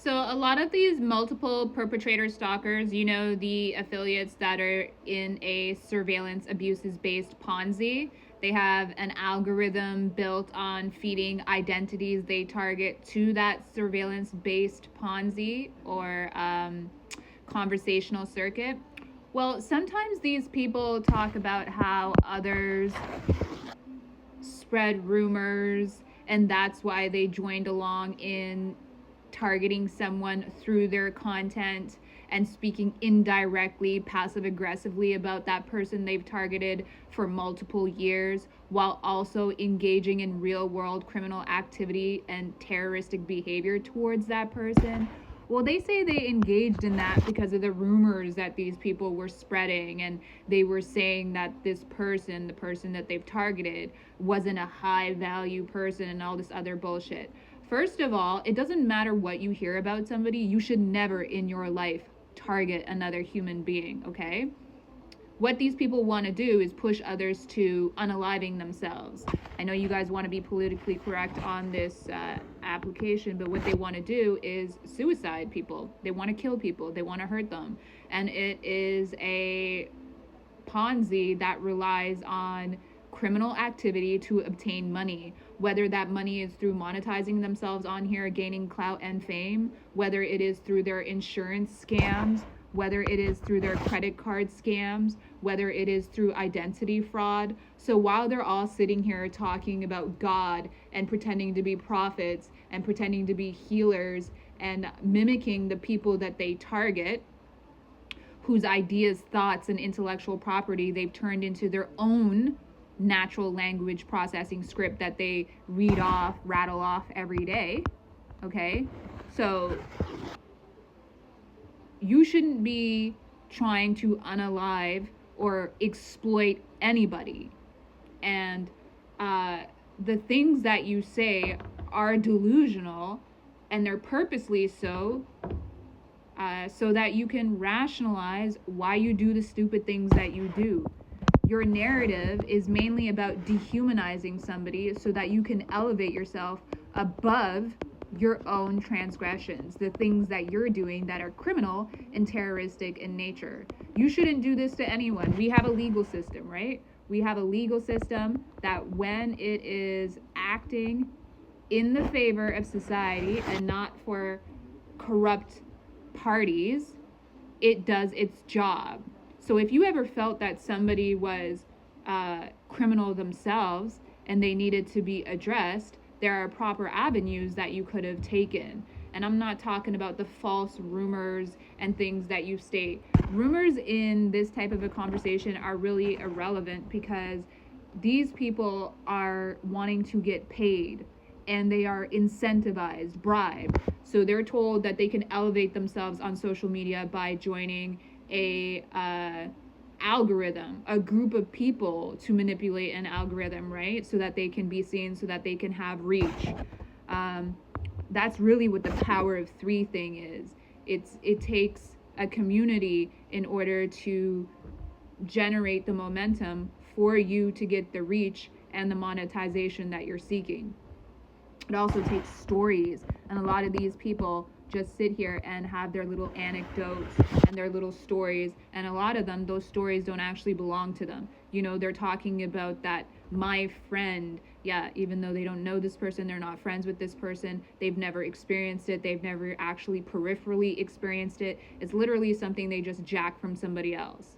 So a lot of these multiple perpetrator stalkers, the affiliates that are in a surveillance abuses based Ponzi, they have an algorithm built on feeding identities they target to that surveillance based Ponzi or conversational circuit. Well, sometimes these people talk about how others spread rumors, and that's why they joined along in targeting someone through their content and speaking indirectly, passive aggressively about that person they've targeted for multiple years, while also engaging in real world criminal activity and terroristic behavior towards that person. Well, they say they engaged in that because of the rumors that these people were spreading, and they were saying that this person, the person that they've targeted, wasn't a high value person and all this other bullshit. First of all, it doesn't matter what you hear about somebody, you should never in your life target another human being, okay? What these people want to do is push others to unaliving themselves. I know you guys want to be politically correct on this application, but what they want to do is suicide people. They want to kill people. They want to hurt them. And it is a Ponzi that relies on criminal activity to obtain money, whether that money is through monetizing themselves on here, gaining clout and fame, whether it is through their insurance scams, whether it is through their credit card scams, whether it is through identity fraud. So while they're all sitting here talking about God and pretending to be prophets and pretending to be healers and mimicking the people that they target, whose ideas, thoughts, and intellectual property they've turned into their own natural language processing script that they rattle off every day, okay? So you shouldn't be trying to unalive or exploit anybody. And the things that you say are delusional, and they're purposely so that you can rationalize why you do the stupid things that you do. Your narrative is mainly about dehumanizing somebody so that you can elevate yourself above your own transgressions, the things that you're doing that are criminal and terroristic in nature. You shouldn't do this to anyone. We have a legal system, right? We have a legal system that when it is acting in the favor of society and not for corrupt parties, it does its job. So if you ever felt that somebody was criminal themselves and they needed to be addressed, there are proper avenues that you could have taken. And I'm not talking about the false rumors and things that you state. Rumors in this type of a conversation are really irrelevant because these people are wanting to get paid and they are incentivized, bribed. So they're told that they can elevate themselves on social media by joining a algorithm, a group of people to manipulate an algorithm, right? So that they can be seen, so that they can have reach. That's really what the power of three thing is. It takes a community in order to generate the momentum for you to get the reach and the monetization that you're seeking. It also takes stories, and a lot of these people just sit here and have their little anecdotes and their little stories, and a lot of them, those stories don't actually belong to them. They're talking about that my friend, yeah, even though they don't know this person, they're not friends with this person, they've never experienced it, they've never actually peripherally experienced it. It's literally something they just jack from somebody else.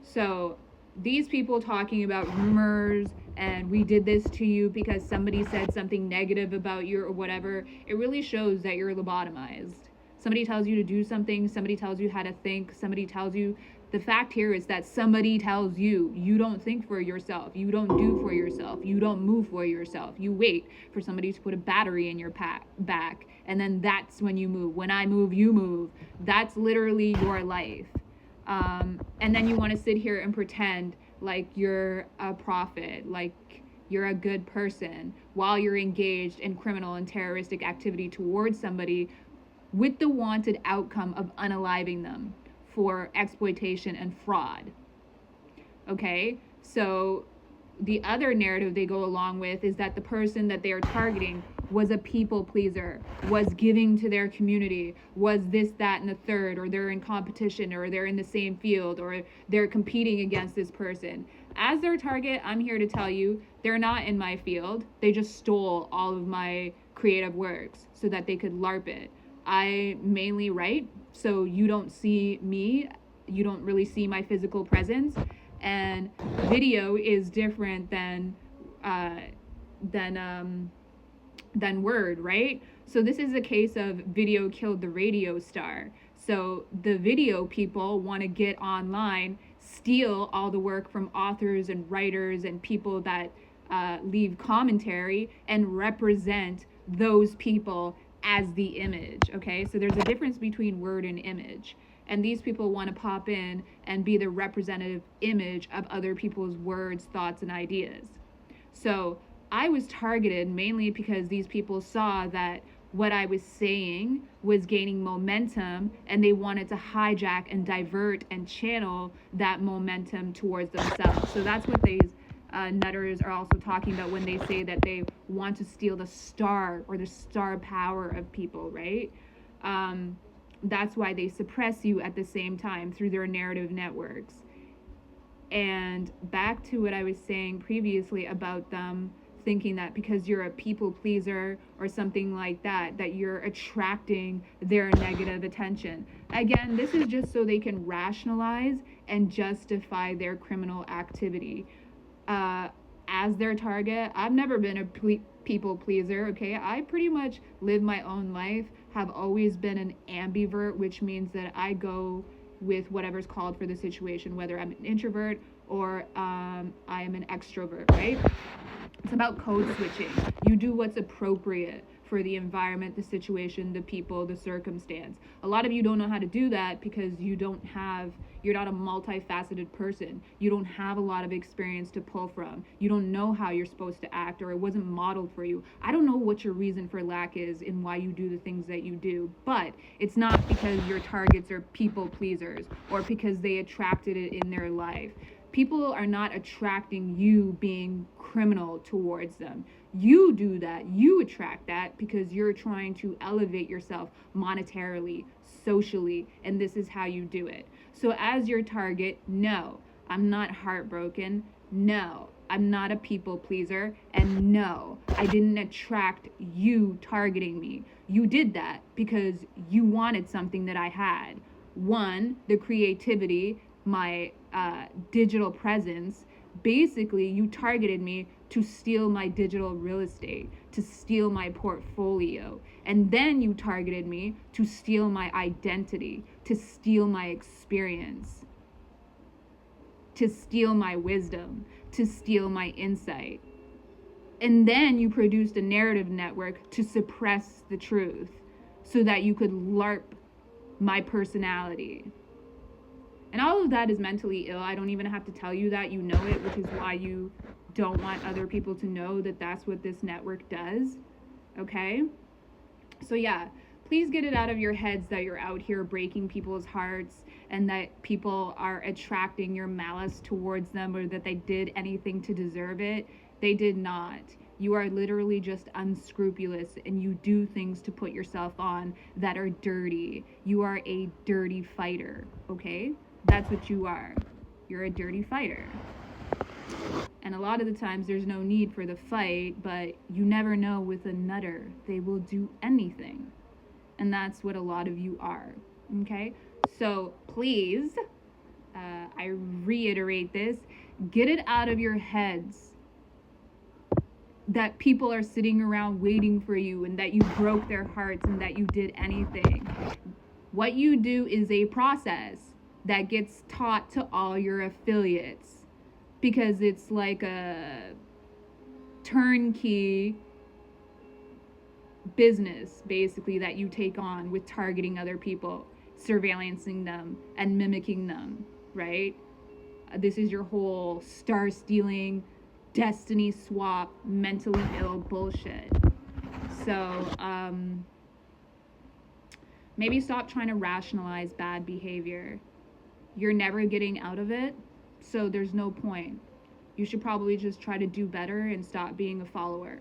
So these people talking about rumors and we did this to you because somebody said something negative about you or whatever, it really shows that you're lobotomized. Somebody tells you to do something, somebody tells you how to think, somebody tells you, the fact here is that somebody tells you, you don't think for yourself, you don't do for yourself, you don't move for yourself, you wait for somebody to put a battery in your back, and then that's when you move. When I move, you move. That's literally your life. And then you want to sit here and pretend like you're a prophet, like you're a good person, while you're engaged in criminal and terroristic activity towards somebody with the wanted outcome of unaliving them for exploitation and fraud. Okay, so the other narrative they go along with is that the person that they are targeting was a people pleaser, was giving to their community, was this, that, and the third, or they're in competition, or they're in the same field, or they're competing against this person. As their target, I'm here to tell you, they're not in my field. They just stole all of my creative works so that they could LARP it. I mainly write, so you don't see me, you don't really see my physical presence, and video is different than word, right? So this is a case of video killed the radio star. So the video people want to get online, steal all the work from authors and writers and people that leave commentary and represent those people as the image, okay? So there's a difference between word and image. And these people want to pop in and be the representative image of other people's words, thoughts, and ideas. So I was targeted mainly because these people saw that what I was saying was gaining momentum, and they wanted to hijack and divert and channel that momentum towards themselves. So that's what these nutters are also talking about when they say that they want to steal the star or the star power of people, right? That's why they suppress you at the same time through their narrative networks. And back to what I was saying previously about them thinking that because you're a people pleaser or something like that, that you're attracting their negative attention. Again, this is just so they can rationalize and justify their criminal activity. As their target, I've never been a people pleaser, okay? I pretty much live my own life, have always been an ambivert, which means that I go with whatever's called for the situation, whether I'm an introvert or I am an extrovert, right? It's about code switching. You do what's appropriate for the environment, the situation, the people, the circumstance. A lot of you don't know how to do that because you're not a multifaceted person. You don't have a lot of experience to pull from. You don't know how you're supposed to act, or it wasn't modeled for you. I don't know what your reason for lack is and why you do the things that you do, but it's not because your targets are people pleasers or because they attracted it in their life. People are not attracting you being criminal towards them. You do that, you attract that because you're trying to elevate yourself monetarily, socially, and this is how you do it. So as your target, no, I'm not heartbroken. No, I'm not a people pleaser. And no, I didn't attract you targeting me. You did that because you wanted something that I had. One, the creativity, my digital presence. Basically, you targeted me to steal my digital real estate, to steal my portfolio. And then you targeted me to steal my identity, to steal my experience, to steal my wisdom, to steal my insight. And then you produced a narrative network to suppress the truth so that you could LARP my personality. And all of that is mentally ill. I don't even have to tell you that. You know it, which is why you don't want other people to know that that's what this network does. Okay? So yeah, please get it out of your heads that you're out here breaking people's hearts and that people are attracting your malice towards them or that they did anything to deserve it. They did not. You are literally just unscrupulous and you do things to put yourself on that are dirty. You are a dirty fighter, okay? That's what you are. You're a dirty fighter. And a lot of the times there's no need for the fight, but you never know with a nutter. They will do anything. And that's what a lot of you are. Okay? So please, I reiterate this, get it out of your heads that people are sitting around waiting for you and that you broke their hearts and that you did anything. What you do is a process that gets taught to all your affiliates because it's like a turnkey business basically that you take on with targeting other people, surveillancing them and mimicking them, right? This is your whole star stealing, destiny swap, mentally ill bullshit. So maybe stop trying to rationalize bad behavior. You're never getting out of it, so there's no point. You should probably just try to do better and stop being a follower.